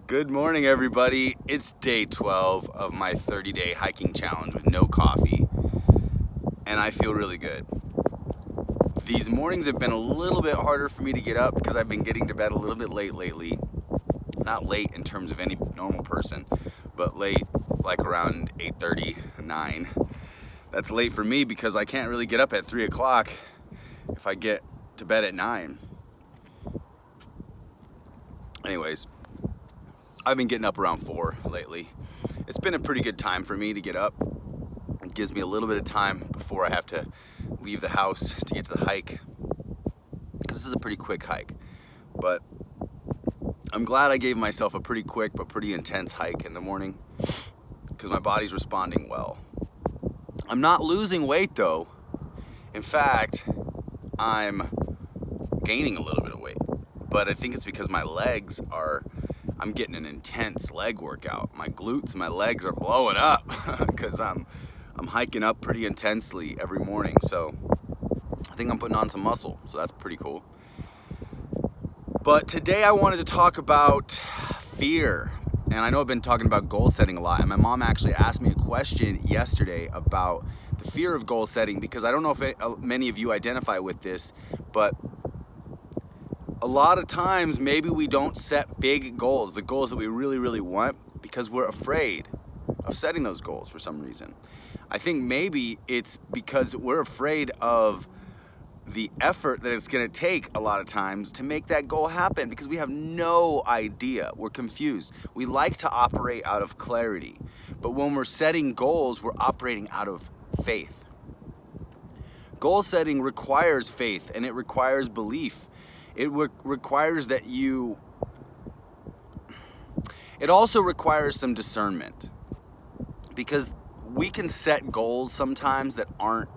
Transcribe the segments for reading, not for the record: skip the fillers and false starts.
Good morning, everybody. It's day 12 of my 30-day hiking challenge with no coffee, and I feel really good. These mornings have been a little bit harder for me to get up because I've been getting to bed a little bit late lately. Not late in terms of any normal person, but late like around 8:30, 9. That's late for me because I can't really get up at 3 o'clock if I get to bed at 9. Anyways, I've been getting up around 4 lately. It's been a pretty good time for me to get up. It gives me a little bit of time before I have to leave the house to get to the hike, because this is a pretty quick hike. But I'm glad I gave myself a pretty quick but pretty intense hike in the morning because my body's responding well. I'm not losing weight though. In fact, I'm gaining a little bit of weight, but I think it's because I'm getting an intense leg workout. My glutes, my legs are blowing up because I'm hiking up pretty intensely every morning. So I think I'm putting on some muscle, so that's pretty cool. But today I wanted to talk about fear. And I know I've been talking about goal setting a lot, and my mom actually asked me a question yesterday about the fear of goal setting, because I don't know if many of you identify with this, but a lot of times maybe we don't set big goals, the goals that we really, really want, because we're afraid of setting those goals for some reason. I think maybe it's because we're afraid of the effort that it's going to take a lot of times to make that goal happen, because we have no idea. We're confused. We like to operate out of clarity, but when we're setting goals, we're operating out of faith. Goal setting requires faith, and it requires belief. It requires that it also requires some discernment, because we can set goals sometimes that aren't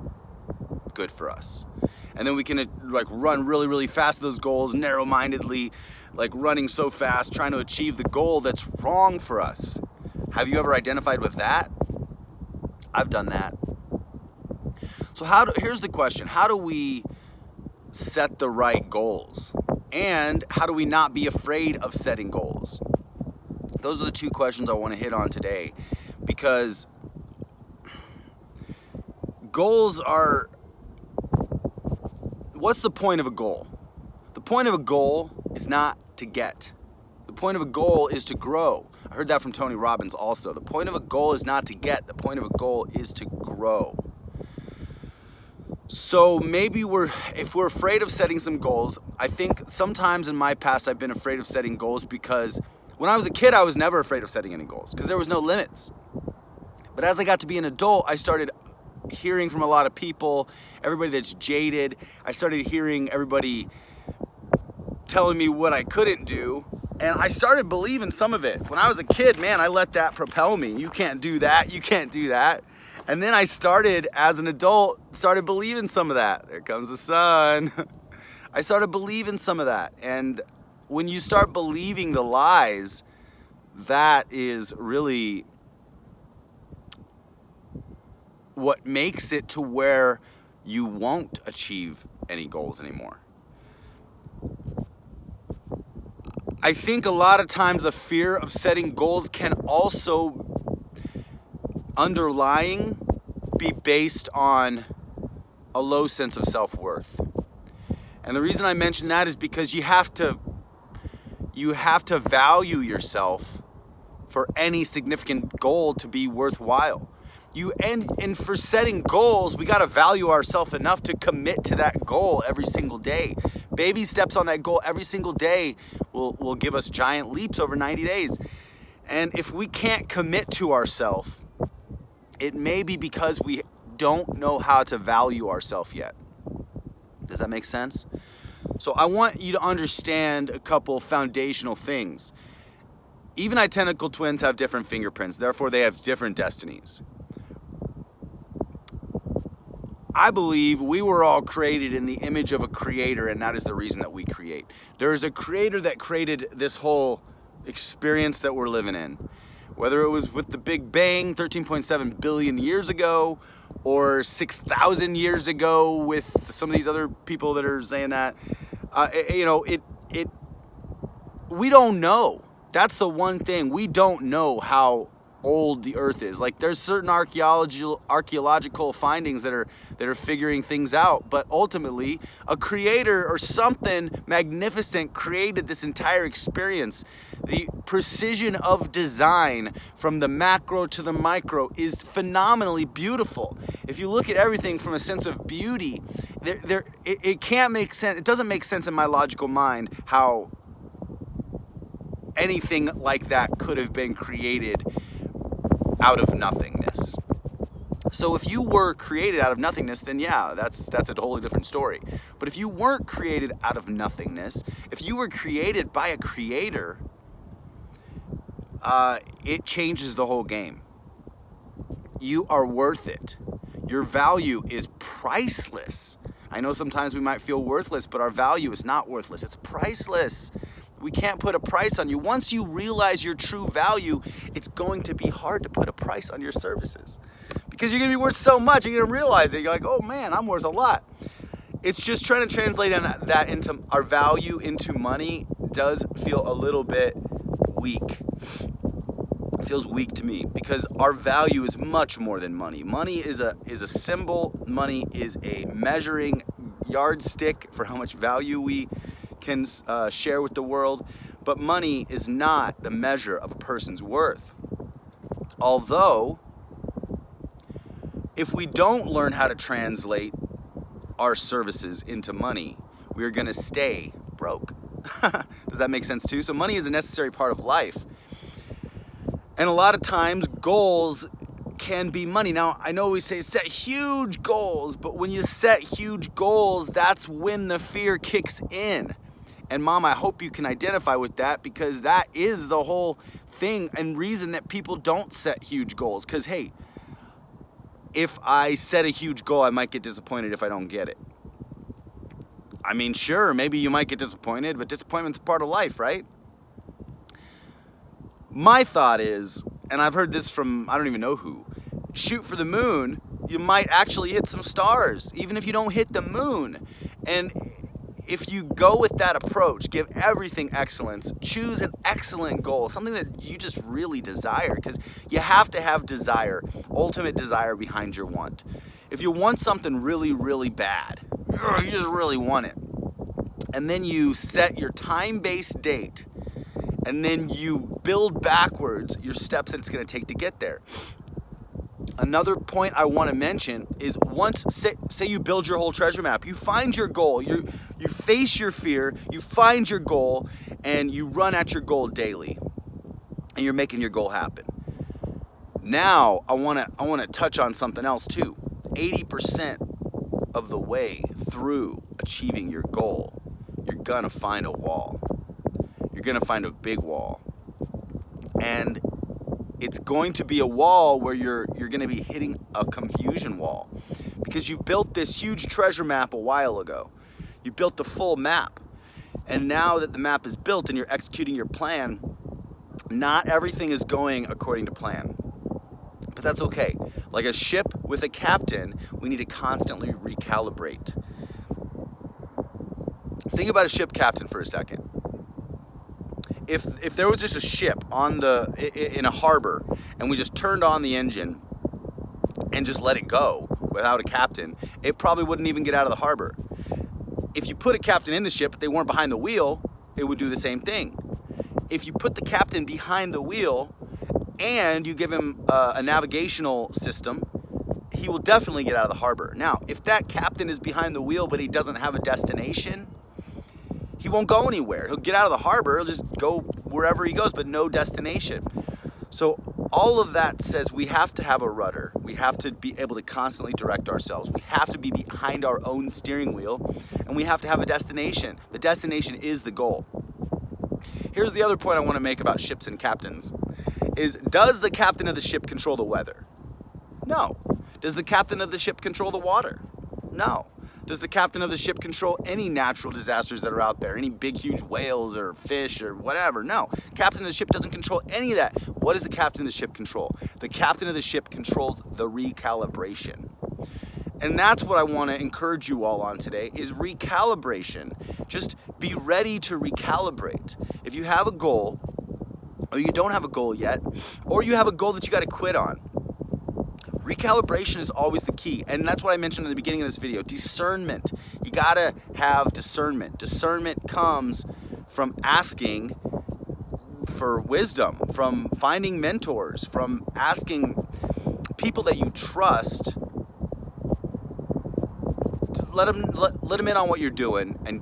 good for us. And then we can run really, really fast to those goals, narrow-mindedly, running so fast, trying to achieve the goal that's wrong for us. Have you ever identified with that? I've done that. So here's the question. How do we set the right goals? And how do we not be afraid of setting goals? Those are the two questions I want to hit on today, because goals are... What's the point of a goal? The point of a goal is not to get. The point of a goal is to grow. I heard that from Tony Robbins also. The point of a goal is not to get. The point of a goal is to grow. So maybe if we're afraid of setting some goals, I think sometimes in my past I've been afraid of setting goals because when I was a kid I was never afraid of setting any goals because there was no limits. But as I got to be an adult, I started hearing from a lot of people, everybody that's jaded. I started hearing everybody telling me what I couldn't do, and I started believing some of it. When I was a kid, man, I let that propel me. You can't do that, you can't do that. And then I started, as an adult, believing some of that. There comes the sun. I started believing some of that. And when you start believing the lies, that is really what makes it to where you won't achieve any goals anymore. I think a lot of times the fear of setting goals can also underlying be based on a low sense of self-worth. And the reason I mention that is because you have to value yourself for any significant goal to be worthwhile. And for setting goals, we got to value ourselves enough to commit to that goal every single day. Baby steps on that goal every single day will give us giant leaps over 90 days. And if we can't commit to ourselves, it may be because we don't know how to value ourselves yet. Does that make sense? So I want you to understand a couple foundational things. Even identical twins have different fingerprints, therefore they have different destinies. I believe we were all created in the image of a creator, and that is the reason that we create. There is a creator that created this whole experience that we're living in. Whether it was with the Big Bang 13.7 billion years ago, or 6,000 years ago with some of these other people that are saying that, we don't know. That's the one thing. We don't know how old the earth is. Like, there's certain archaeological findings that are figuring things out, but ultimately a creator or something magnificent created this entire experience. The precision of design from the macro to the micro is phenomenally beautiful. If you look at everything from a sense of beauty, it can't make sense. It doesn't make sense in my logical mind how anything like that could have been created out of nothingness. So if you were created out of nothingness, then yeah, that's a totally different story. But if you weren't created out of nothingness, if you were created by a creator, it changes the whole game. You are worth it. Your value is priceless. I know sometimes we might feel worthless, but our value is not worthless. It's priceless. We can't put a price on you. Once you realize your true value, it's going to be hard to put a price on your services because you're going to be worth so much. You're going to realize it. You're like, oh man, I'm worth a lot. It's just trying to translate that into our value into money does feel a little bit weak. It feels weak to me because our value is much more than money. Money is a symbol. Money is a measuring yardstick for how much value we can share with the world, but money is not the measure of a person's worth. Although, if we don't learn how to translate our services into money, we're gonna stay broke. Does that make sense too? So money is a necessary part of life. And a lot of times goals can be money. Now, I know we say set huge goals, but when you set huge goals, that's when the fear kicks in. And Mom, I hope you can identify with that because that is the whole thing and reason that people don't set huge goals. Because, hey, if I set a huge goal, I might get disappointed if I don't get it. I mean, sure, maybe you might get disappointed, but disappointment's part of life, right? My thought is, and I've heard this from I don't even know who, shoot for the moon, you might actually hit some stars, even if you don't hit the moon. And if you go with that approach, give everything excellence, choose an excellent goal, something that you just really desire, because you have to have desire, ultimate desire behind your want. If you want something really, really bad, you just really want it, and then you set your time-based date, and then you build backwards your steps that it's going to take to get there. Another point I want to mention is once, say you build your whole treasure map, you find your goal, you face your fear, you find your goal, and you run at your goal daily, and you're making your goal happen. Now, I want to touch on something else too. 80% of the way through achieving your goal, you're going to find a wall. You're going to find a big wall. And it's going to be a wall where you're going to be hitting a confusion wall because you built this huge treasure map a while ago. You built the full map. And now that the map is built and you're executing your plan, not everything is going according to plan. But that's okay. Like a ship with a captain, we need to constantly recalibrate. Think about a ship captain for a second. If there was just a ship in a harbor and we just turned on the engine and just let it go without a captain, it probably wouldn't even get out of the harbor. If you put a captain in the ship, but they weren't behind the wheel, it would do the same thing. If you put the captain behind the wheel and you give him a navigational system, he will definitely get out of the harbor. Now, if that captain is behind the wheel but he doesn't have a destination, he won't go anywhere. He'll get out of the harbor, he'll just go wherever he goes, but no destination. So all of that says we have to have a rudder. We have to be able to constantly direct ourselves. We have to be behind our own steering wheel, and we have to have a destination. The destination is the goal. Here's the other point I want to make about ships and captains, is does the captain of the ship control the weather? No. Does the captain of the ship control the water? No. Does the captain of the ship control any natural disasters that are out there? Any big, huge whales or fish or whatever? No. Captain of the ship doesn't control any of that. What does the captain of the ship control? The captain of the ship controls the recalibration. And that's what I want to encourage you all on today is recalibration. Just be ready to recalibrate. If you have a goal or you don't have a goal yet, or you have a goal that you got to quit on. Recalibration is always the key, and that's what I mentioned in the beginning of this video. Discernment. You gotta have discernment. Discernment comes from asking for wisdom, from finding mentors, from asking people that you trust to let them in on what you're doing and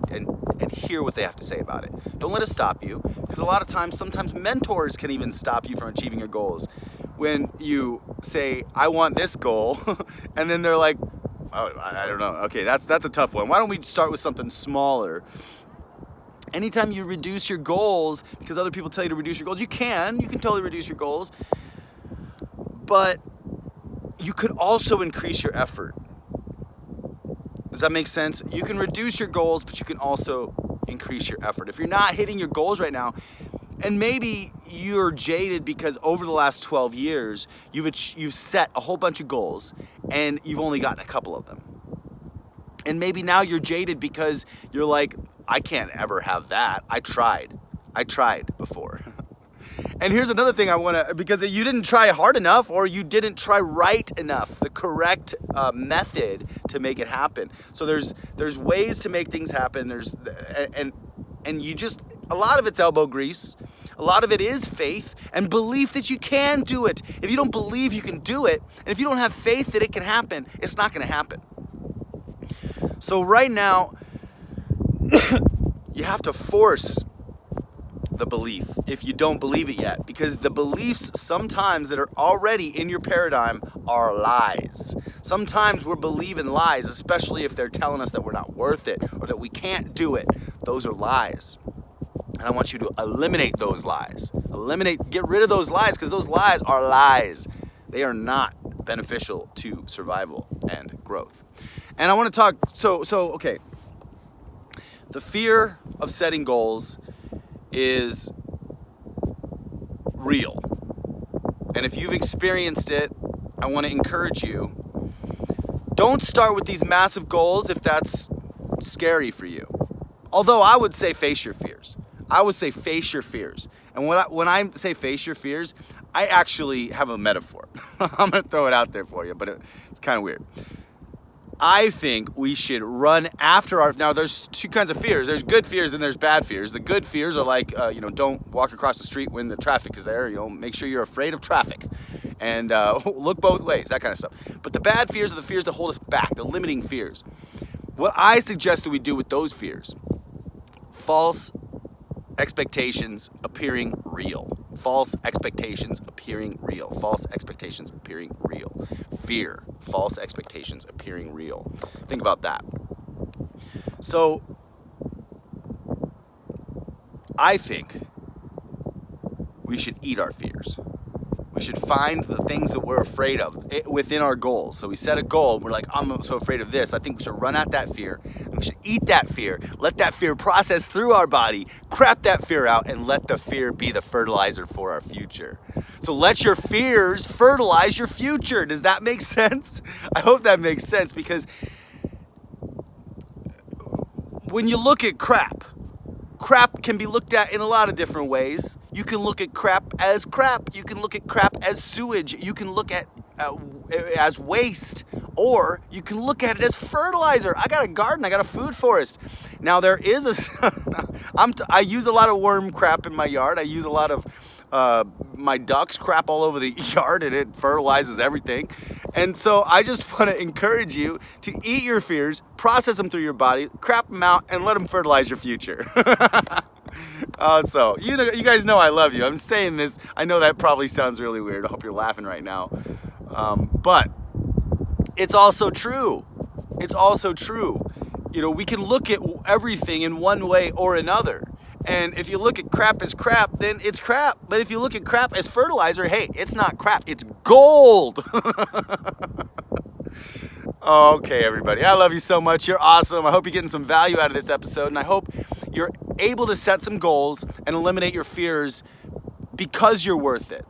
hear what they have to say about it. Don't let it stop you, because a lot of times, sometimes mentors can even stop you from achieving your goals. When you say, I want this goal, and then they're like, oh, I don't know. Okay, that's a tough one. Why don't we start with something smaller? Anytime you reduce your goals, because other people tell you to reduce your goals, you can totally reduce your goals, but you could also increase your effort. Does that make sense? You can reduce your goals, but you can also increase your effort. If you're not hitting your goals right now, and maybe you're jaded because over the last 12 years, you've set a whole bunch of goals and you've only gotten a couple of them. And maybe now you're jaded because you're like, I can't ever have that. I tried before. And here's another thing because you didn't try hard enough, or you didn't try right enough, the correct method to make it happen. So there's ways to make things happen. And you just, a lot of it's elbow grease. A lot of it is faith and belief that you can do it. If you don't believe you can do it, and if you don't have faith that it can happen, it's not going to happen. So right now, you have to force the belief if you don't believe it yet, because the beliefs sometimes that are already in your paradigm are lies. Sometimes we're believing lies, especially if they're telling us that we're not worth it or that we can't do it. Those are lies. And I want you to eliminate those lies. Get rid of those lies, because those lies are lies. They are not beneficial to survival and growth. And I want to talk, okay. The fear of setting goals is real. And if you've experienced it, I want to encourage you. Don't start with these massive goals if that's scary for you. Although I would say face your fears. I would say face your fears. And when I say face your fears, I actually have a metaphor. I'm going to throw it out there for you, but it's kind of weird. I think we should run after now there's two kinds of fears. There's good fears and there's bad fears. The good fears are like, don't walk across the street when the traffic is there. Make sure you're afraid of traffic and look both ways, that kind of stuff. But the bad fears are the fears that hold us back, the limiting fears. What I suggest that we do with those fears, false expectations appearing real. False expectations appearing real. False expectations appearing real. Fear. False expectations appearing real. Think about that. So, I think we should eat our fears. We should find the things that we're afraid of within our goals. So we set a goal, we're like, I'm so afraid of this. I think we should run at that fear, and we should eat that fear, let that fear process through our body, crap that fear out, and let the fear be the fertilizer for our future. So let your fears fertilize your future. Does that make sense? I hope that makes sense, because when you look at crap can be looked at in a lot of different ways. You can look at crap as crap. You can look at crap as sewage. You can look at as waste, or you can look at it as fertilizer. I got a garden. I got a food forest. Now there is I use a lot of worm crap in my yard. I use a lot of my ducks crap all over the yard, and it fertilizes everything. And so I just want to encourage you to eat your fears, process them through your body, crap them out, and let them fertilize your future. So you guys know I love you. I'm saying this. I know that probably sounds really weird. I hope you're laughing right now. But it's also true. It's also true. We can look at everything in one way or another. And if you look at crap as crap, then it's crap. But if you look at crap as fertilizer, hey, it's not crap, it's gold. Okay, everybody, I love you so much. You're awesome. I hope you're getting some value out of this episode, and I hope you're able to set some goals and eliminate your fears because you're worth it.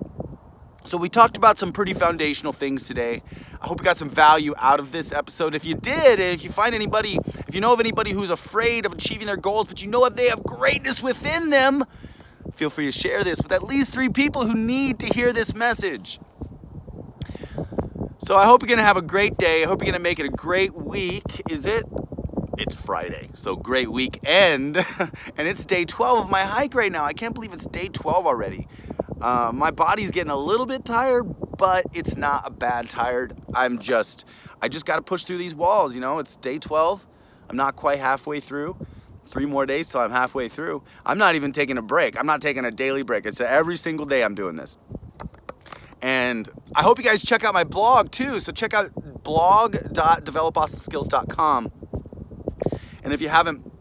So we talked about some pretty foundational things today. I hope you got some value out of this episode. If you did, and if you know of anybody who's afraid of achieving their goals, but you know if they have greatness within them, feel free to share this with at least 3 people who need to hear this message. So I hope you're going to have a great day. I hope you're going to make it a great week. Is it? It's Friday, so great weekend. And it's day 12 of my hike right now. I can't believe it's day 12 already. My body's getting a little bit tired, but it's not a bad tired. I just got to push through these walls, you know. It's day 12. I'm not quite halfway through. 3 more days till I'm halfway through. I'm not even taking a break. I'm not taking a daily break. It's every single day I'm doing this. And I hope you guys check out my blog too. So check out blog.developawesomeskills.com. And if you haven't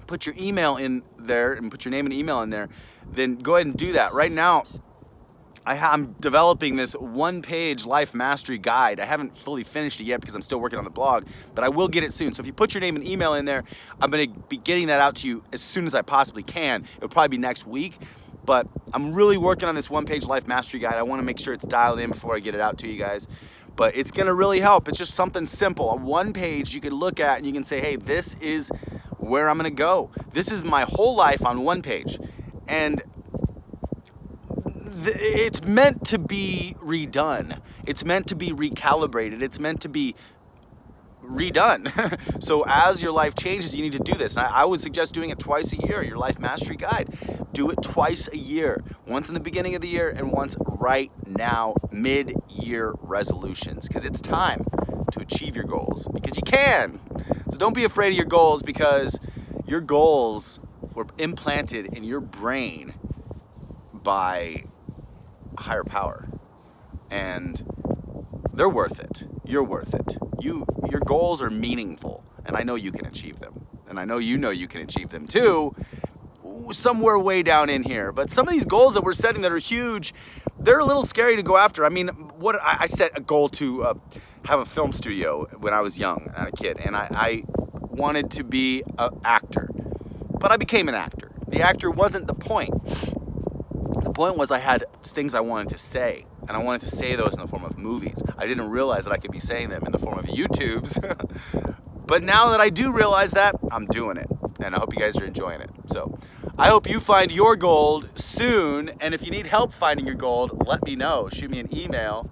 put your email in there and put your name and email in there, then go ahead and do that. Right now, I'm developing this 1-page life mastery guide. I haven't fully finished it yet because I'm still working on the blog, but I will get it soon. So if you put your name and email in there, I'm going to be getting that out to you as soon as I possibly can. It'll probably be next week, but I'm really working on this 1-page life mastery guide. I want to make sure it's dialed in before I get it out to you guys. But it's going to really help. It's just something simple. A 1 page you can look at and you can say, hey, this is where I'm going to go. This is my whole life on 1 page. And it's meant to be redone. It's meant to be recalibrated. It's meant to be redone. So as your life changes, you need to do this. And I would suggest doing it twice a year, your life mastery guide. Do it twice a year. Once in the beginning of the year and once right now, mid-year resolutions. Because it's time to achieve your goals. Because you can. So don't be afraid of your goals, because your goals were implanted in your brain by a higher power. And they're worth it. You're worth it. Your goals are meaningful, and I know you can achieve them. And I know you can achieve them too, somewhere way down in here. But some of these goals that we're setting that are huge, they're a little scary to go after. I mean, I set a goal to have a film studio when I was young and a kid, and I wanted to be an actor. But I became an actor. The actor wasn't the point. The point was I had things I wanted to say, and I wanted to say those in the form of movies. I didn't realize that I could be saying them in the form of YouTubes. But now that I do realize that, I'm doing it. And I hope you guys are enjoying it. So I hope you find your gold soon. And if you need help finding your gold, let me know. Shoot me an email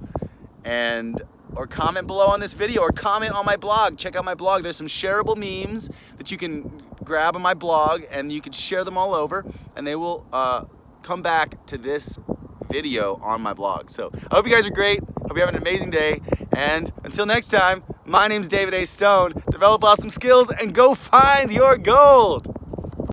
or comment below on this video, or comment on my blog. Check out my blog. There's some shareable memes that you can grab on my blog, and you can share them all over, and they will come back to this video on my blog. So I hope you guys are great. Hope you're having an amazing day. And until next time, my name's David A. Stone. Develop awesome skills and go find your gold.